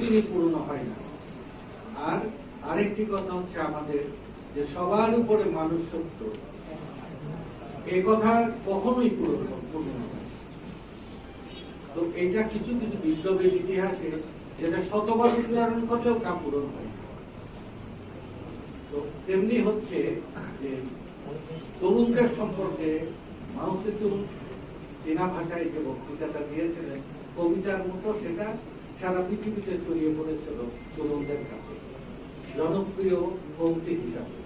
কোনোদিনই পূর্ণ হয় না। আর আরেকটি কথা হচ্ছে আমাদের যে সবার উপরে মানুষ সত্য, এই কথা কখনোই পূর্ণ হয়। তো এটা কিছু কিছু বিপ্লবের ইতিহাসে যেটা শতবার উচ্চারণ করলেও তা পূরণ হয়। তো তেমনি হচ্ছে যে তরুণদের সম্পর্কে মাও সেতুং চীনা ভাষায় যে বক্তৃতাটা দিয়েছিলেন, কবিতার মতো সেটা সারা পৃথিবীতে ছড়িয়ে পড়েছিল তরুণদের কাছে জনপ্রিয় পংক্তি হিসাবে।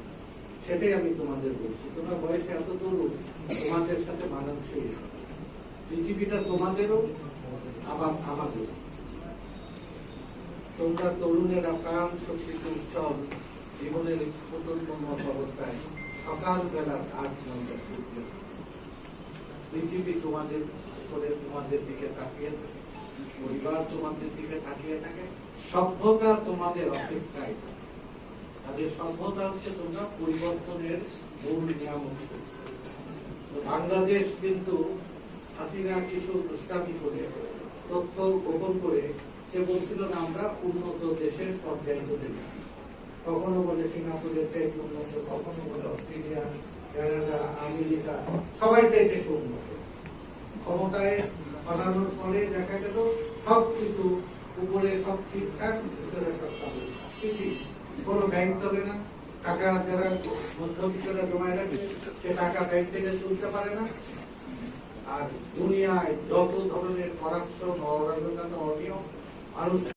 সেটাই আমি তোমাদের বলছি, তোমরা বয়সে এত তরুণ, তোমাদের সাথে মানানসই। পৃথিবীটা তোমাদেরও আবার আমাদেরও। তোমরা তরুণেরা প্রাণ শক্তিতে উচ্চল জীবনের স্ফুটনময় অবস্থায় সকাল বেলার 8-9টা সূর্য। পৃথিবী তোমাদের করে তোমাদের দিকে তাকিয়ে থাকে, পরিবার তোমাদের দিকে তাকিয়ে থাকে, সভ্যতা তোমাদের অপেক্ষায়। তাদের সভ্যতা হচ্ছে তোমরা পরিবর্তনের মূল নিয়ামক। বাংলাদেশ কিন্তু হাসিনা কিছু দুষ্টামি করে, তথ্য গোপন করে সে বলছিল না আমরা উন্নত দেশের পর্যায়ে চলে যাই। কখনো বলে সিঙ্গাপুরের চাইতে উন্নত, কখনো বলে অস্ট্রেলিয়া, কানাডা, আমেরিকা, সবাই চাইতে উন্নত। ক্ষমতায় বানানোর পরে দেখা গেল সবকিছু উপরে সব ঠিকঠাক, ভিতরে সব কোনো ব্যাংক চলে না, টাকা যারা মধ্যবিত্তরা জমায় রাখে সে টাকা ব্যাংক থেকে তুলতে পারে না। আর দুনিয়ায় যত ধরনের করাপশন, অরাজকতা, অনিয়ম মানুষ